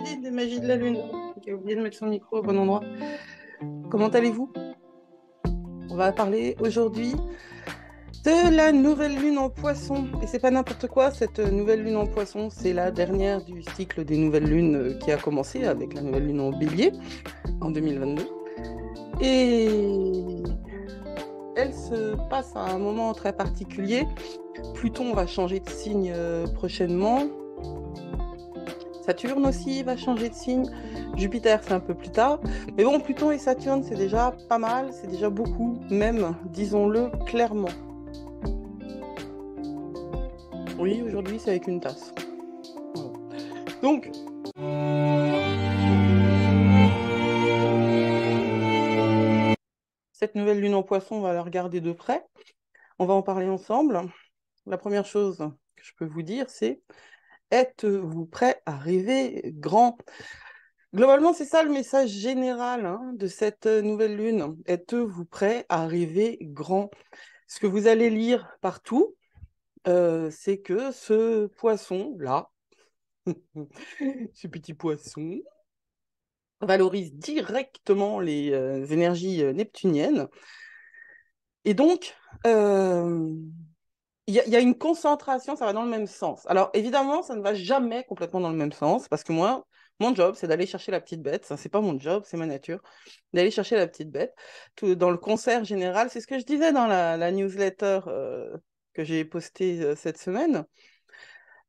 Judith des Magies de la Lune, qui a oublié de mettre son micro au bon endroit. Comment allez-vous? On va parler aujourd'hui de la nouvelle lune en poisson. Et c'est pas n'importe quoi, cette nouvelle lune en poisson, c'est la dernière du cycle des nouvelles lunes qui a commencé avec la nouvelle lune en bélier en 2022. Et elle se passe à un moment très particulier. Pluton va changer de signe prochainement. Saturne aussi va changer de signe. Jupiter, c'est un peu plus tard. Mais bon, Pluton et Saturne, c'est déjà pas mal, c'est déjà beaucoup, même, disons-le clairement. Oui, aujourd'hui, c'est avec une tasse. Voilà. Donc, cette nouvelle lune en poisson, on va la regarder de près. On va en parler ensemble. La première chose que je peux vous dire, c'est: êtes-vous prêt à rêver grand? Globalement, c'est ça le message général de cette nouvelle lune. Êtes-vous prêt à rêver grand? Ce que vous allez lire partout, c'est que ce poisson-là, ce petit poisson, valorise directement les énergies neptuniennes. Et donc, il y a une concentration, ça va dans le même sens. Alors, évidemment, ça ne va jamais complètement dans le même sens, parce que moi, mon job, c'est d'aller chercher la petite bête. Ça, c'est pas mon job, c'est ma nature. D'aller chercher la petite bête. Tout, dans le concert général, c'est ce que je disais dans la newsletter que j'ai postée cette semaine.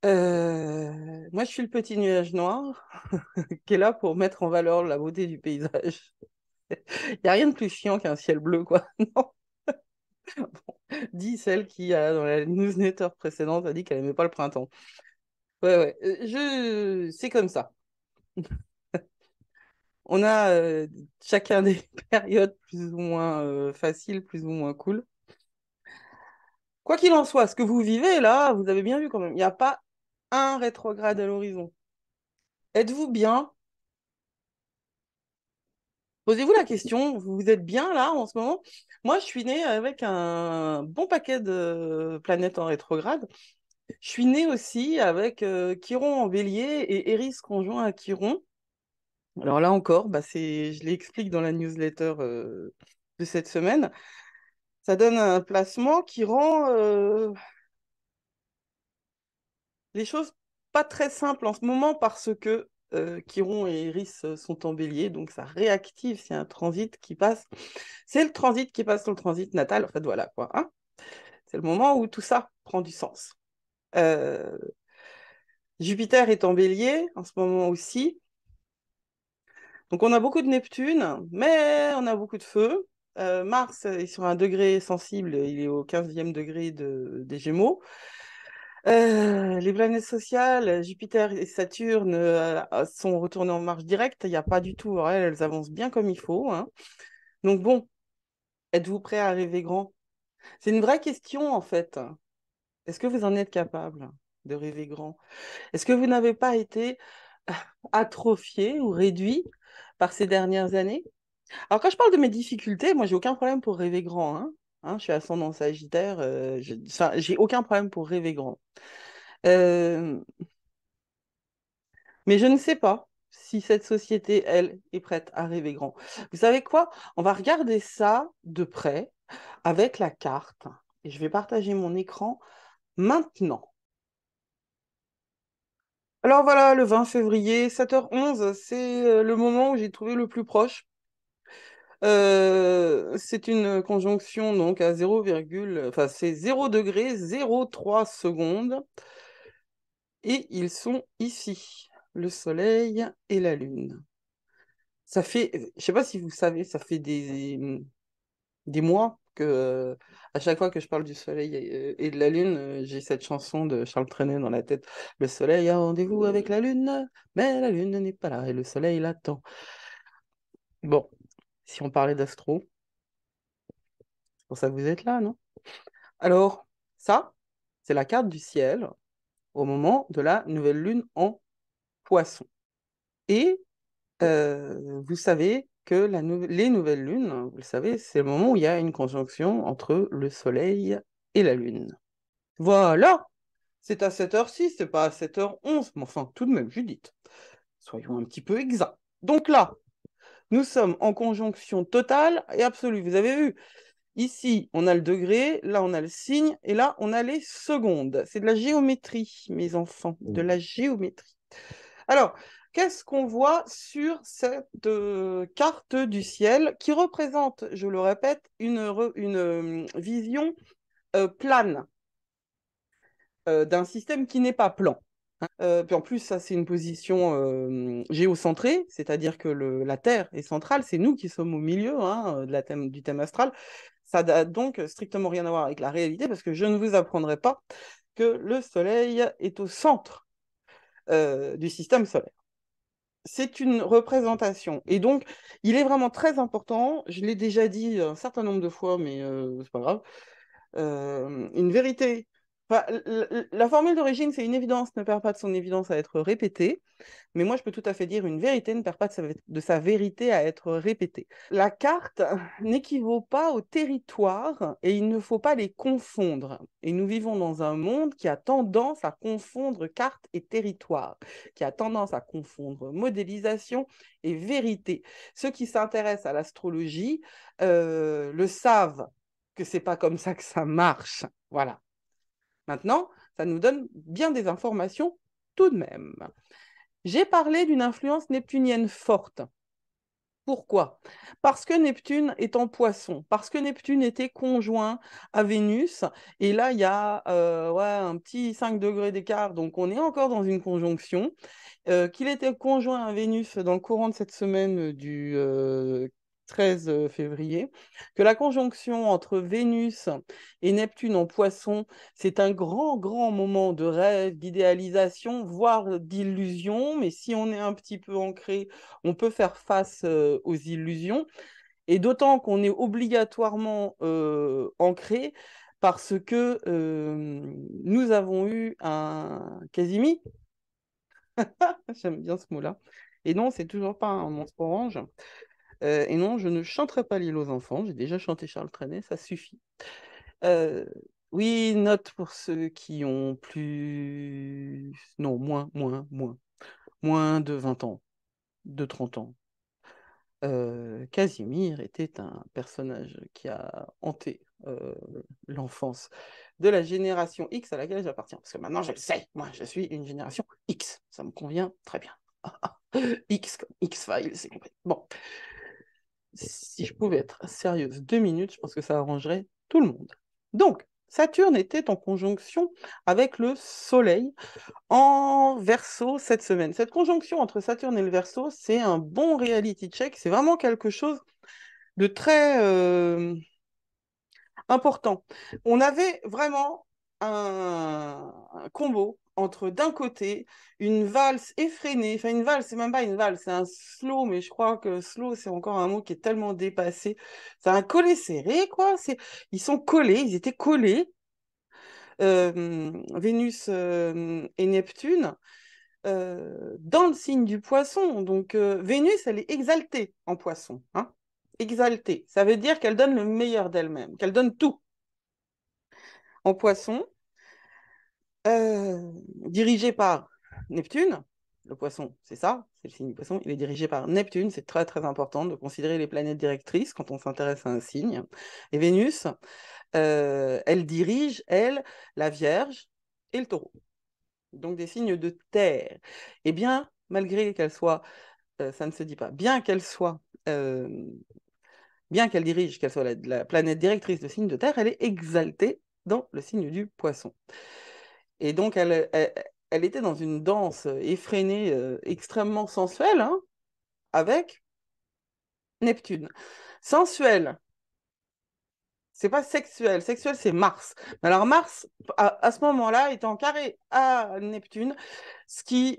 Moi, je suis le petit nuage noir qui est là pour mettre en valeur la beauté du paysage. Il n'y a rien de plus chiant qu'un ciel bleu, quoi. Non. Bon, dit celle qui, dans la newsletter précédente, a dit qu'elle n'aimait pas le printemps. Ouais, ouais, c'est comme ça. On a chacun des périodes plus ou moins faciles, plus ou moins cool. Quoi qu'il en soit, ce que vous vivez là, vous avez bien vu quand même, il n'y a pas un rétrograde à l'horizon. Êtes-vous bien? Posez-vous la question, vous êtes bien là en ce moment? Moi, je suis née avec un bon paquet de planètes en rétrograde. Je suis née aussi avec Chiron en bélier et Eris conjoint à Chiron. Alors là encore, bah je l'explique dans la newsletter de cette semaine. Ça donne un placement qui rend les choses pas très simples en ce moment parce que Chiron et Eris sont en bélier, donc ça réactive, c'est un transit qui passe. C'est le transit qui passe sur le transit natal, en fait, voilà quoi. Hein. C'est le moment où tout ça prend du sens. Euh, Jupiter est en bélier en ce moment aussi. Donc on a beaucoup de Neptune, mais on a beaucoup de feu. Mars est sur un degré sensible, il est au 15e degré des Gémeaux. Les planètes sociales, Jupiter et Saturne, sont retournées en marche directe. Il n'y a pas du tout, ouais, elles avancent bien comme il faut. Hein. Donc bon, êtes-vous prêt à rêver grand? C'est une vraie question en fait. Est-ce que vous en êtes capable de rêver grand? Est-ce que vous n'avez pas été atrophié ou réduit par ces dernières années? Alors, quand je parle de mes difficultés, moi, j'ai aucun problème pour rêver grand. Hein. Hein, je suis ascendant Sagittaire, enfin, j'ai aucun problème pour rêver grand. Euh, mais je ne sais pas si cette société, elle, est prête à rêver grand. Vous savez quoi? On va regarder ça de près avec la carte. Et je vais partager mon écran maintenant. Alors voilà, le 20 février, 7h11, c'est le moment où j'ai trouvé le plus proche. C'est une conjonction donc à 0, enfin c'est 0 degré, 0,3 secondes. Et ils sont ici, le Soleil et la Lune. Ça fait, je sais pas si vous savez, ça fait des mois que à chaque fois que je parle du Soleil et de la Lune, j'ai cette chanson de Charles Trenet dans la tête. Le Soleil a rendez-vous avec la Lune, mais la Lune n'est pas là et le Soleil l'attend. Bon, si on parlait d'astro, c'est pour ça que vous êtes là, non? Alors, ça, c'est la carte du ciel au moment de la nouvelle lune en Poisson. Et vous savez que les nouvelles lunes, vous le savez, c'est le moment où il y a une conjonction entre le Soleil et la Lune. Voilà, c'est à 7h06, c'est pas à 7h11, mais enfin, tout de même, Judith. Soyons un petit peu exacts. Donc là, nous sommes en conjonction totale et absolue. Vous avez vu, ici, on a le degré, là, on a le signe, et là, on a les secondes. C'est de la géométrie, mes enfants, de la géométrie. Alors, qu'est-ce qu'on voit sur cette carte du ciel qui représente, je le répète, une vision plane d'un système qui n'est pas plan. Puis en plus, ça, c'est une position géocentrée, c'est-à-dire que la Terre est centrale, c'est nous qui sommes au milieu hein, du thème astral. Ça n'a donc strictement rien à voir avec la réalité, parce que je ne vous apprendrai pas que le Soleil est au centre du système solaire. C'est une représentation. Et donc, il est vraiment très important, je l'ai déjà dit un certain nombre de fois, mais c'est pas grave, une vérité. Enfin, la formule d'origine, c'est une évidence ne perd pas de son évidence à être répétée. Mais moi, je peux tout à fait dire une vérité ne perd pas de sa vérité à être répétée. La carte n'équivaut pas au territoire et il ne faut pas les confondre. Et nous vivons dans un monde qui a tendance à confondre carte et territoire, qui a tendance à confondre modélisation et vérité. Ceux qui s'intéressent à l'astrologie le savent que c'est pas comme ça que ça marche. Voilà. Maintenant, ça nous donne bien des informations tout de même. J'ai parlé d'une influence neptunienne forte. Pourquoi? Parce que Neptune est en Poisson, parce que Neptune était conjoint à Vénus, et là, il y a ouais, un petit 5 degrés d'écart, donc on est encore dans une conjonction. Qu'il était conjoint à Vénus dans le courant de cette semaine du 13 février, que la conjonction entre Vénus et Neptune en Poisson, c'est un grand, grand moment de rêve, d'idéalisation, voire d'illusion, mais si on est un petit peu ancré, on peut faire face aux illusions, et d'autant qu'on est obligatoirement ancré parce que nous avons eu un Casimir. J'aime bien ce mot-là. Et non, c'est toujours pas un monstre orange. Et non, je ne chanterai pas l'île aux enfants. J'ai déjà chanté Charles Trenet, ça suffit. Euh, oui, note pour ceux qui ont plus... Non, moins de 20 ans, de 30 ans. Casimir était un personnage qui a hanté l'enfance de la génération X à laquelle j'appartiens. Parce que maintenant, je le sais, moi, je suis une génération X. Ça me convient très bien. X comme X-Files, c'est compris. Bon, si je pouvais être sérieuse 2 minutes, je pense que ça arrangerait tout le monde. Donc, Saturne était en conjonction avec le Soleil en Verseau cette semaine. Cette conjonction entre Saturne et le Verseau, c'est un bon reality check. C'est vraiment quelque chose de très important. On avait vraiment un combo entre d'un côté une valse effrénée, enfin une valse, c'est même pas une valse, c'est un slow, mais je crois que slow c'est encore un mot qui est tellement dépassé. C'est un collet serré, quoi. Ils sont collés, ils étaient collés, Vénus et Neptune, dans le signe du poisson. Donc Vénus, elle est exaltée en poisson, hein. Exaltée, ça veut dire qu'elle donne le meilleur d'elle-même, qu'elle donne tout en poisson, dirigé par Neptune. Le poisson, c'est ça, c'est le signe du poisson. Il est dirigé par Neptune. C'est très, très important de considérer les planètes directrices quand on s'intéresse à un signe. Et Vénus, elle dirige, elle, la Vierge et le Taureau. Donc des signes de terre. Et bien, malgré qu'elle soit, ça ne se dit pas, bien qu'elle dirige, qu'elle soit la planète directrice de signe de terre, elle est exaltée dans le signe du poisson. Et donc, elle était dans une danse effrénée, extrêmement sensuelle, hein, avec Neptune. Sensuelle, c'est pas sexuel. Sexuel, c'est Mars. Mais alors, Mars, à ce moment-là, est en carré à Neptune, ce qui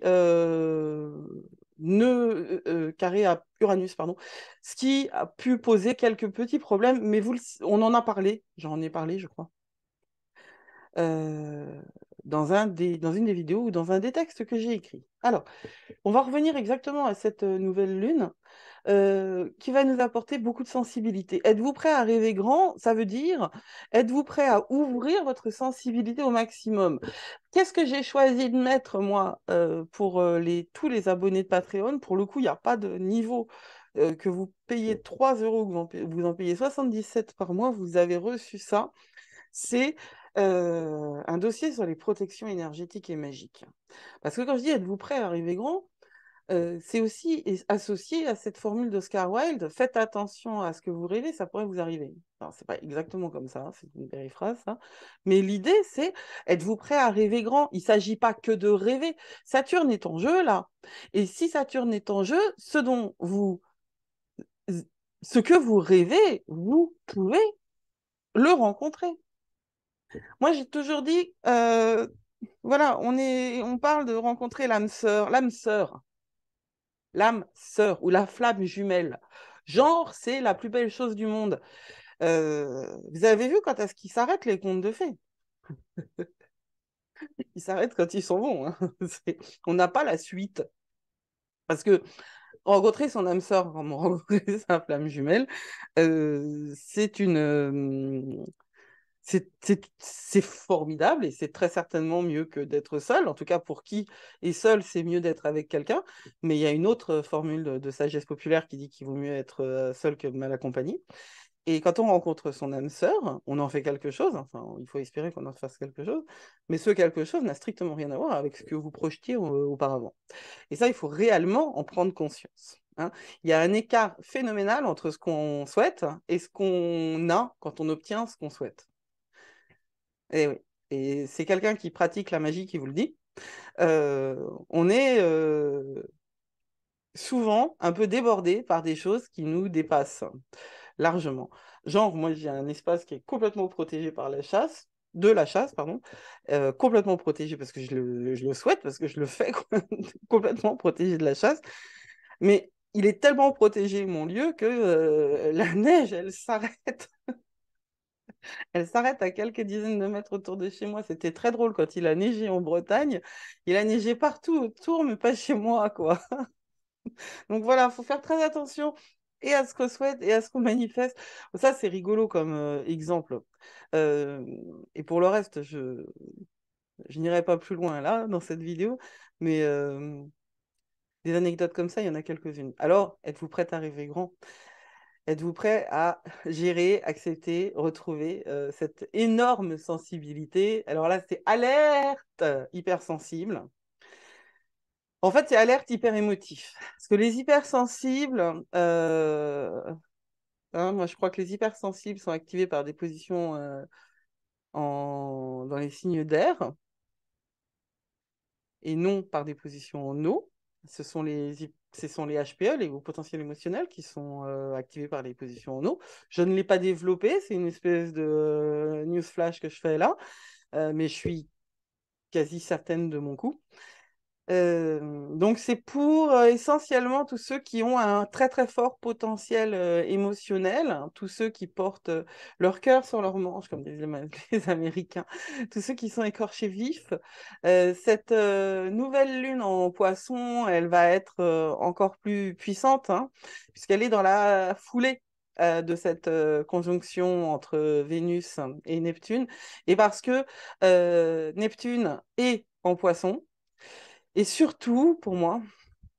carré à Uranus, pardon, ce qui a pu poser quelques petits problèmes, mais on en a parlé, j'en ai parlé, je crois, euh, dans une des vidéos ou dans un des textes que j'ai écrits. Alors, on va revenir exactement à cette nouvelle lune. qui va nous apporter beaucoup de sensibilité. Êtes-vous prêt à rêver grand? Ça veut dire, êtes-vous prêt à ouvrir votre sensibilité au maximum? Qu'est-ce que j'ai choisi de mettre, moi, pour tous les abonnés de Patreon? Pour le coup, il n'y a pas de niveau. Que vous payez 3 euros, que vous en payez 77 par mois, vous avez reçu ça. C'est un dossier sur les protections énergétiques et magiques. Parce que quand je dis êtes-vous prêt à rêver grand, c'est aussi associé à cette formule d'Oscar Wilde, faites attention à ce que vous rêvez, ça pourrait vous arriver. Alors, c'est pas exactement comme ça, hein, c'est une périphrase, ça. Mais l'idée, c'est êtes-vous prêt à rêver grand? Il ne s'agit pas que de rêver. Saturne est en jeu, là. Et si Saturne est en jeu, ce que vous rêvez, vous pouvez le rencontrer. Moi, j'ai toujours dit, voilà, on parle de rencontrer l'âme sœur ou la flamme jumelle. Genre, c'est la plus belle chose du monde. Vous avez vu quand est-ce qu'ils s'arrêtent, les contes de fées? Ils s'arrêtent quand ils sont bons, hein. On n'a pas la suite. Parce que rencontrer son âme sœur, comme rencontrer sa flamme jumelle, c'est c'est formidable et c'est très certainement mieux que d'être seul. En tout cas, pour qui est seul, c'est mieux d'être avec quelqu'un. Mais il y a une autre formule de sagesse populaire qui dit qu'il vaut mieux être seul que mal accompagné. Et quand on rencontre son âme sœur, on en fait quelque chose. Enfin, il faut espérer qu'on en fasse quelque chose. Mais ce quelque chose n'a strictement rien à voir avec ce que vous projetiez auparavant. Et ça, il faut réellement en prendre conscience, hein. Il y a un écart phénoménal entre ce qu'on souhaite et ce qu'on a quand on obtient ce qu'on souhaite. Et oui. Et c'est quelqu'un qui pratique la magie qui vous le dit. On est souvent un peu débordé par des choses qui nous dépassent largement. Genre, moi, j'ai un espace qui est complètement protégé par de la chasse, pardon, complètement protégé parce que je le souhaite, parce que je le fais, complètement protégé de la chasse. Mais il est tellement protégé, mon lieu, que la neige, elle s'arrête. Elle s'arrête à quelques dizaines de mètres autour de chez moi. C'était très drôle quand il a neigé en Bretagne. Il a neigé partout autour, mais pas chez moi, quoi. Donc voilà, il faut faire très attention et à ce qu'on souhaite et à ce qu'on manifeste. Ça, c'est rigolo comme exemple. Euh, et pour le reste, je n'irai pas plus loin là, dans cette vidéo, mais des anecdotes comme ça, il y en a quelques-unes. Alors, êtes-vous prête à rêver grand? Êtes-vous prêt à gérer, accepter, retrouver cette énorme sensibilité? Alors là, c'est alerte hypersensible. En fait, c'est alerte hyper émotif. Parce que les hypersensibles, hein, moi je crois que les hypersensibles sont activés par des positions dans les signes d'air et non par des positions en eau. Ce sont les HPE, les hauts potentiels émotionnels, qui sont activés par les positions en eau. Je ne l'ai pas développé, c'est une espèce de news flash que je fais là, mais je suis quasi certaine de mon coup. Donc c'est pour essentiellement tous ceux qui ont un très très fort potentiel émotionnel, hein, tous ceux qui portent leur cœur sur leur manche, comme disent les Américains, tous ceux qui sont écorchés vifs. Cette nouvelle lune en poisson, elle va être encore plus puissante, hein, puisqu'elle est dans la foulée de cette conjonction entre Vénus et Neptune, et parce que Neptune est en poisson. Et surtout, pour moi,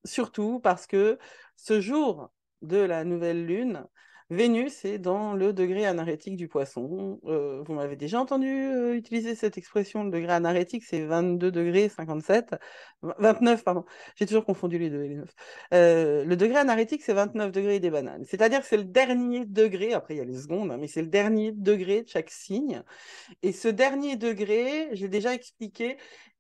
surtout parce que ce jour de la nouvelle lune, Vénus est dans le degré anarétique du poisson. Vous m'avez déjà entendu utiliser cette expression, le degré anarétique, c'est 22 degrés 57, 29, pardon. J'ai toujours confondu les deux et les 9. Le degré anarétique, c'est 29 degrés des bananes. C'est-à-dire que c'est le dernier degré, après il y a les secondes, hein, mais c'est le dernier degré de chaque signe. Et ce dernier degré, j'ai déjà expliqué,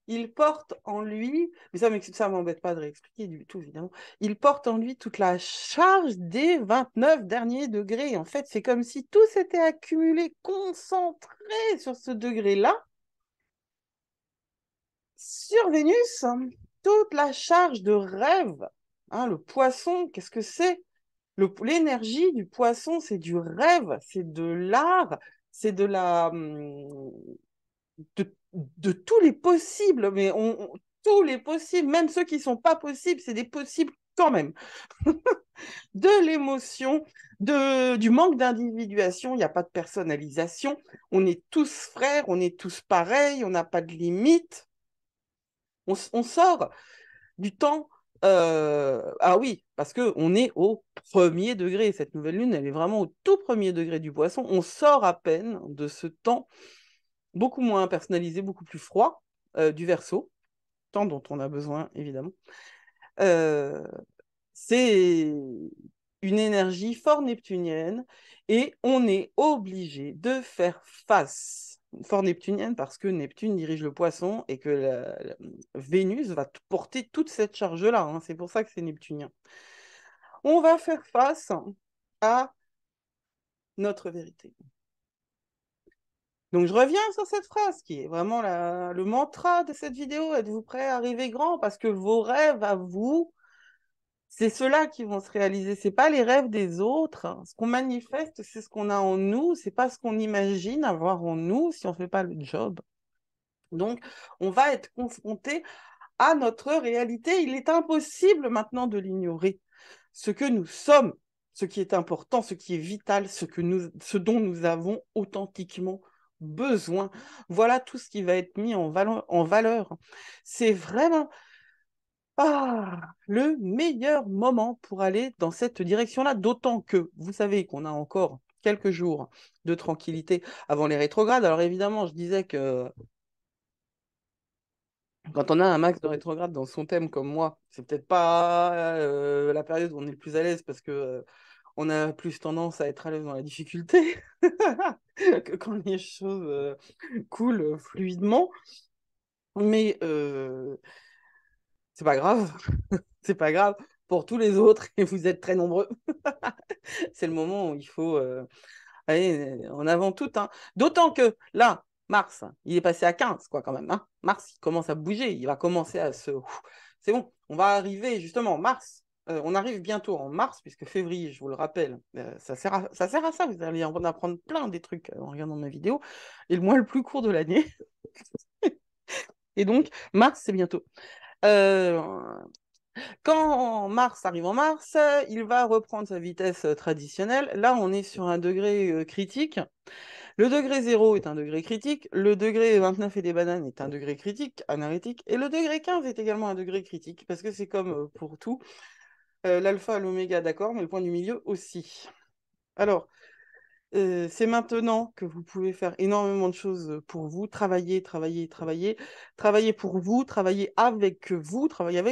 il porte en lui, mais ça m'embête pas de réexpliquer du tout, évidemment, il porte en lui toute la charge des 29 derniers degrés. En fait, c'est comme si tout s'était accumulé, concentré sur ce degré-là, sur Vénus, hein, toute la charge de rêve. Hein, le poisson, qu'est-ce que c'est? L'énergie du poisson, c'est du rêve, c'est de l'art, c'est de tous les possibles, mais tous les possibles, même ceux qui ne sont pas possibles, c'est des possibles quand même, de l'émotion, du manque d'individuation, il n'y a pas de personnalisation, on est tous frères, on est tous pareils, on n'a pas de limite, on sort du temps. Ah oui, parce qu'on est au premier degré. Cette nouvelle lune, elle est vraiment au tout premier degré du poisson. On sort à peine de ce temps beaucoup moins personnalisé, beaucoup plus froid du Verseau, temps dont on a besoin, évidemment. Euh, c'est une énergie fort neptunienne et on est obligé de faire face. Fort neptunienne parce que Neptune dirige le poisson et que Vénus va porter toute cette charge-là. Hein. C'est pour ça que c'est neptunien. On va faire face à notre vérité. Donc je reviens sur cette phrase qui est vraiment le mantra de cette vidéo. Êtes-vous prêts à rêver grand? Parce que vos rêves à vous, c'est ceux-là qui vont se réaliser. C'est pas les rêves des autres. Hein. Ce qu'on manifeste, c'est ce qu'on a en nous. C'est pas ce qu'on imagine avoir en nous si on fait pas le job. Donc, on va être confronté à notre réalité. Il est impossible maintenant de l'ignorer. Ce que nous sommes, ce qui est important, ce qui est vital, ce dont nous avons authentiquement besoin. Voilà tout ce qui va être mis en valeur. C'est vraiment le meilleur moment pour aller dans cette direction-là, d'autant que vous savez qu'on a encore quelques jours de tranquillité avant les rétrogrades. Alors évidemment, je disais que quand on a un max de rétrograde dans son thème comme moi, c'est peut-être pas la période où on est le plus à l'aise parce que on a plus tendance à être à l'aise dans la difficulté que quand les choses coulent fluidement. Mais c'est pas grave, c'est pas grave pour tous les autres et vous êtes très nombreux. C'est le moment où il faut aller en avant tout. Hein. D'autant que là, Mars, il est passé à 15, quoi, quand même. Hein. Mars, il commence à bouger, il va commencer à se. C'est bon, on va arriver justement, Mars. On arrive bientôt en mars, puisque février, je vous le rappelle, ça sert à ça. Vous allez en apprendre plein des trucs en regardant ma vidéo. Et le mois le plus court de l'année. Et donc, mars, c'est bientôt. Euh, Quand Mars arrive en mars, il va reprendre sa vitesse traditionnelle. Là, on est sur un degré critique. Le degré 0 est un degré critique. Le degré 29 et des bananes est un degré critique, anarétique. Et le degré 15 est également un degré critique, parce que c'est comme pour tout. L'alpha, l'oméga, d'accord, mais le point du milieu aussi. Alors, c'est maintenant que vous pouvez faire énormément de choses pour vous, travailler, travailler, travailler, travailler pour vous, travailler avec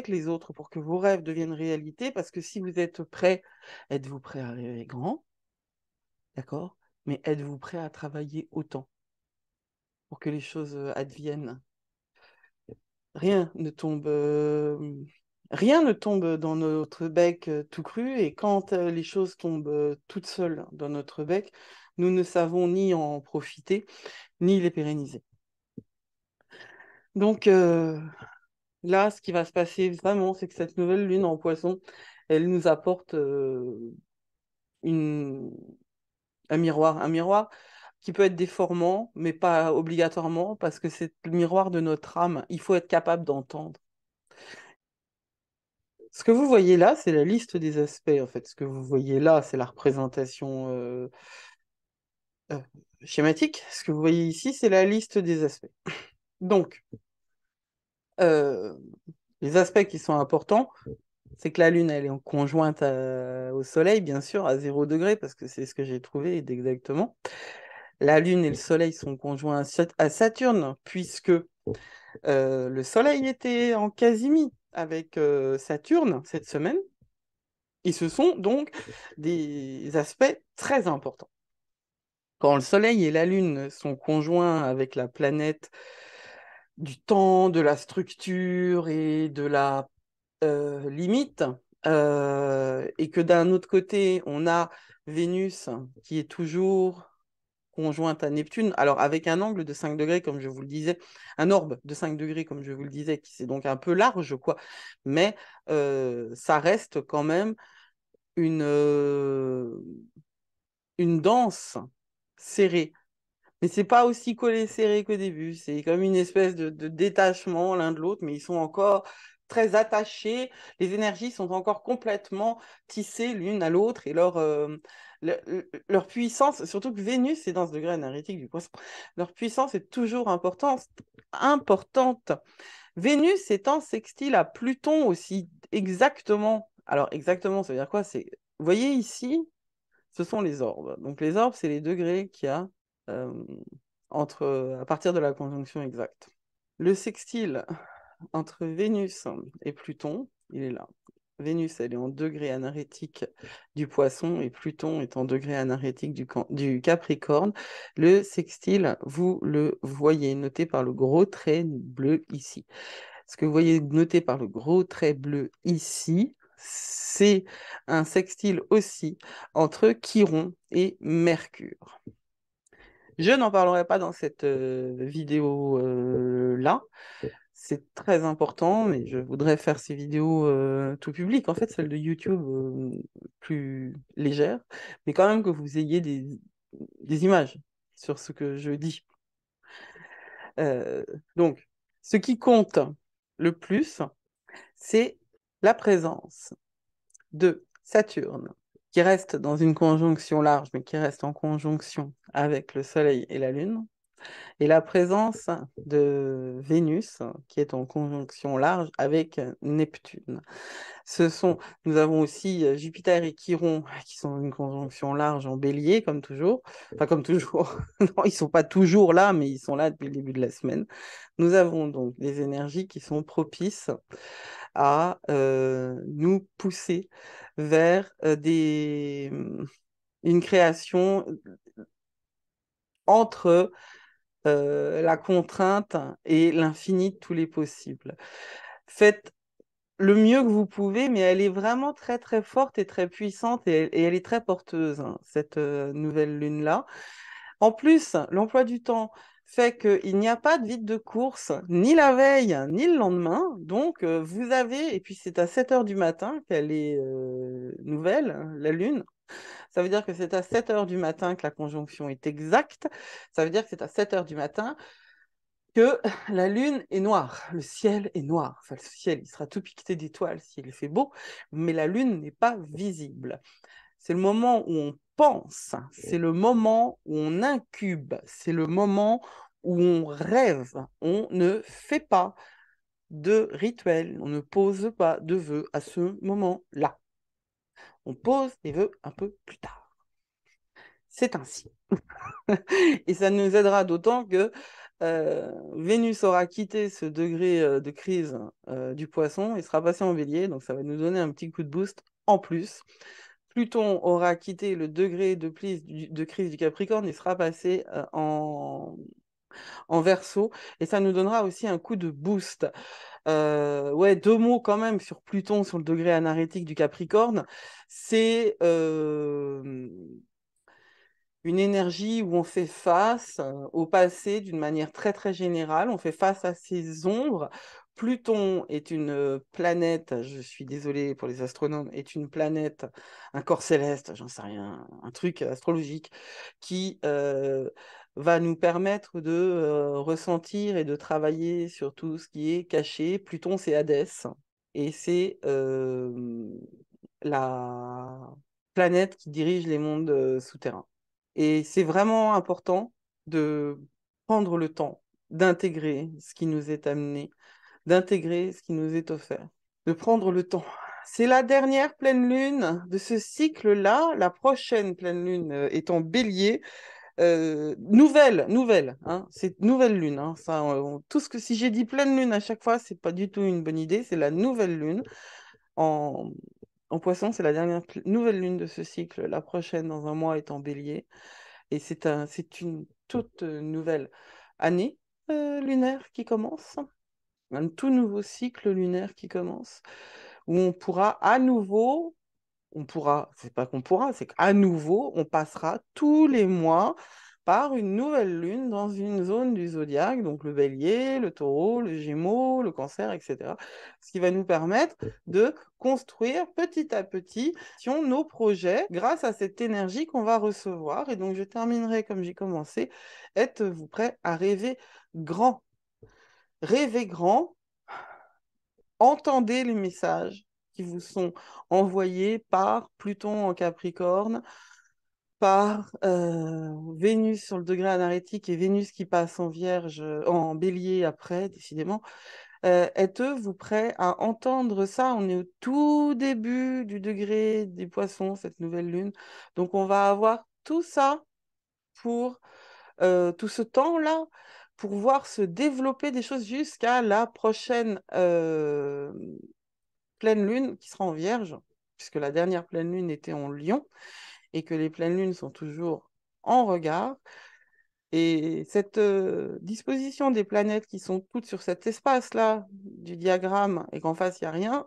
les autres pour que vos rêves deviennent réalité, parce que si vous êtes prêt, êtes-vous prêt à rêver grand, d'accord? Mais êtes-vous prêt à travailler autant pour que les choses adviennent? Rien ne tombe, rien ne tombe dans notre bec tout cru, et quand les choses tombent toutes seules dans notre bec, nous ne savons ni en profiter, ni les pérenniser. Donc là, ce qui va se passer vraiment, c'est que cette nouvelle lune en poisson, elle nous apporte une... un miroir qui peut être déformant, mais pas obligatoirement, parce que c'est le miroir de notre âme. Il faut être capable d'entendre. Ce que vous voyez là, c'est la liste des aspects, en fait. Ce que vous voyez là, c'est la représentation euh, schématique. Ce que vous voyez ici, c'est la liste des aspects. Donc, euh, les aspects qui sont importants, c'est que la Lune, elle est en conjointe au Soleil, bien sûr, à 0 degré, parce que c'est ce que j'ai trouvé exactement. La Lune et le Soleil sont conjoints à Saturne, puisque le Soleil était en quasimie avec Saturne cette semaine. Et ce sont donc des aspects très importants. Quand le Soleil et la Lune sont conjoints avec la planète du temps, de la structure et de la limite, et que d'un autre côté, on a Vénus qui est toujours conjointe à Neptune, alors avec un angle de 5 degrés, comme je vous le disais, un orbe de 5 degrés, comme je vous le disais, qui c'est donc un peu large, quoi, mais ça reste quand même une, une danse serrée. Mais c'est pas aussi collé serré qu'au début. C'est comme une espèce de détachement l'un de l'autre, mais ils sont encore très attachées. Les énergies sont encore complètement tissées l'une à l'autre et leur puissance, surtout que Vénus est dans ce degré énergétique du poisson, leur puissance est toujours importante. Vénus est en sextile à Pluton aussi, exactement. Alors, exactement, ça veut dire quoi? Vous voyez ici, ce sont les orbes. Donc, les orbes, c'est les degrés qu'il y a euh, à partir de la conjonction exacte. Le sextile entre Vénus et Pluton, il est là. Vénus, elle est en degré énergétique du Poisson et Pluton est en degré énergétique du Capricorne. Le sextile, vous le voyez noté par le gros trait bleu ici. Ce que vous voyez noté par le gros trait bleu ici, c'est un sextile aussi entre Chiron et Mercure. Je n'en parlerai pas dans cette vidéo-là. C'est très important, mais je voudrais faire ces vidéos tout public. En fait, celle de YouTube plus légère, mais quand même que vous ayez des images sur ce que je dis. Donc, ce qui compte le plus, c'est la présence de Saturne, qui reste dans une conjonction large, mais qui reste en conjonction avec le Soleil et la Lune, et la présence de Vénus, qui est en conjonction large avec Neptune. Nous avons aussi Jupiter et Chiron, qui sont en une conjonction large en Bélier, comme toujours. Enfin, comme toujours. Non, ils ne sont pas toujours là, mais ils sont là depuis le début de la semaine. Nous avons donc des énergies qui sont propices à nous pousser vers une création entre la contrainte et l'infini de tous les possibles. Faites le mieux que vous pouvez, mais elle est vraiment très très forte et très puissante et elle est très porteuse, hein, cette nouvelle lune-là. En plus, l'emploi du temps fait qu'il n'y a pas de vide de course, ni la veille, ni le lendemain. Donc, vous avez, et puis c'est à 7 heures du matin qu'elle est nouvelle, hein, la lune. Ça veut dire que c'est à 7 heures du matin que la conjonction est exacte. Ça veut dire que c'est à 7 heures du matin que la lune est noire, le ciel est noir. Enfin, le ciel, il sera tout piqueté d'étoiles s'il fait beau, mais la lune n'est pas visible. C'est le moment où on pense, c'est le moment où on incube, c'est le moment où on rêve. On ne fait pas de rituel, on ne pose pas de vœux à ce moment-là. On pose des vœux un peu plus tard. C'est ainsi. Et ça nous aidera d'autant que Vénus aura quitté ce degré de crise du Poisson et sera passé en Bélier, donc ça va nous donner un petit coup de boost en plus. Pluton aura quitté le degré de crise du Capricorne et sera passé en Verseau, et ça nous donnera aussi un coup de boost. Ouais, deux mots quand même sur Pluton, sur le degré anarétique du Capricorne. C'est une énergie où on fait face au passé d'une manière très très générale, on fait face à ses ombres. Pluton est une planète, je suis désolée pour les astronomes, est une planète, un corps céleste, j'en sais rien, un truc astrologique qui va nous permettre de ressentir et de travailler sur tout ce qui est caché. Pluton, c'est Hadès et c'est la planète qui dirige les mondes souterrains. Et c'est vraiment important de prendre le temps d'intégrer ce qui nous est amené, d'intégrer ce qui nous est offert, de prendre le temps. C'est la dernière pleine lune de ce cycle-là. La prochaine pleine lune est en Bélier. Nouvelle, hein, c'est nouvelle lune. Hein, ça, tout ce que si j'ai dit pleine lune à chaque fois, c'est pas du tout une bonne idée. C'est la nouvelle lune en, en Poisson. C'est la dernière nouvelle lune de ce cycle. La prochaine dans un mois est en Bélier. Et c'est une toute nouvelle année lunaire qui commence, un tout nouveau cycle lunaire qui commence, où on pourra à nouveau, c'est pas qu'on pourra, c'est qu'à nouveau, on passera tous les mois par une nouvelle lune dans une zone du zodiaque, donc le bélier, le taureau, le gémeaux, le cancer, etc. Ce qui va nous permettre de construire petit à petit nos projets grâce à cette énergie qu'on va recevoir. Et donc, je terminerai comme j'ai commencé. Êtes-vous prêts à rêver grand? Rêver grand entendez les messages qui vous sont envoyés par Pluton en Capricorne, par Vénus sur le degré anarétique et Vénus qui passe en Vierge, en Bélier après, décidément. Êtes-vous prêts à entendre ça? On est au tout début du degré des Poissons, cette nouvelle lune. Donc, on va avoir tout ça pour tout ce temps-là pour voir se développer des choses jusqu'à la prochaine pleine lune qui sera en Vierge, puisque la dernière pleine lune était en Lion et que les pleines lunes sont toujours en regard. Et cette disposition des planètes qui sont toutes sur cet espace-là du diagramme et qu'en face, il n'y a rien,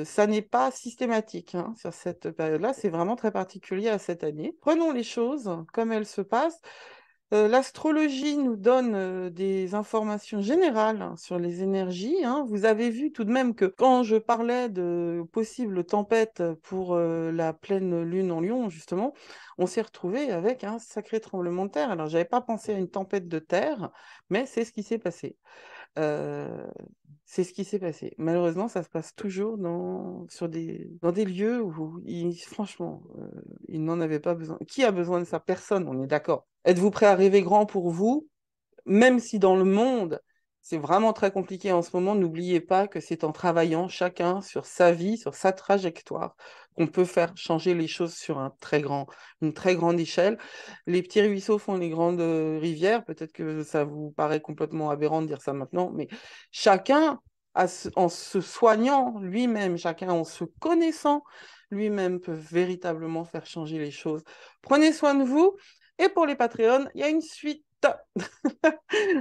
ça n'est pas systématique hein, sur cette période-là. C'est vraiment très particulier à cette année. Prenons les choses comme elles se passent. L'astrologie nous donne des informations générales hein, sur les énergies. Hein. Vous avez vu tout de même que quand je parlais de possibles tempêtes pour la pleine lune en Lion, justement, on s'est retrouvé avec un sacré tremblement de terre. Alors, j'avais pas pensé à une tempête de terre, mais c'est ce qui s'est passé. Euh, c'est ce qui s'est passé. Malheureusement, ça se passe toujours dans des lieux où, franchement, ils n'en avaient pas besoin. Qui a besoin de ça? Personne, on est d'accord. Êtes-vous prêt à rêver grand pour vous? Même si dans le monde, c'est vraiment très compliqué en ce moment, n'oubliez pas que c'est en travaillant chacun sur sa vie, sur sa trajectoire, qu'on peut faire changer les choses sur une très grande échelle. Les petits ruisseaux font les grandes rivières. Peut-être que ça vous paraît complètement aberrant de dire ça maintenant, mais chacun, en se soignant lui-même, chacun en se connaissant lui-même, peut véritablement faire changer les choses. Prenez soin de vous. Et pour les Patreons, il y a une suite.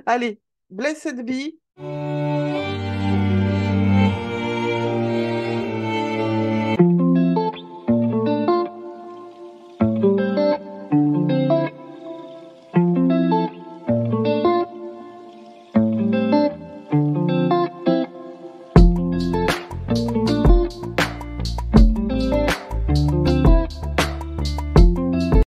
Allez, blessed be.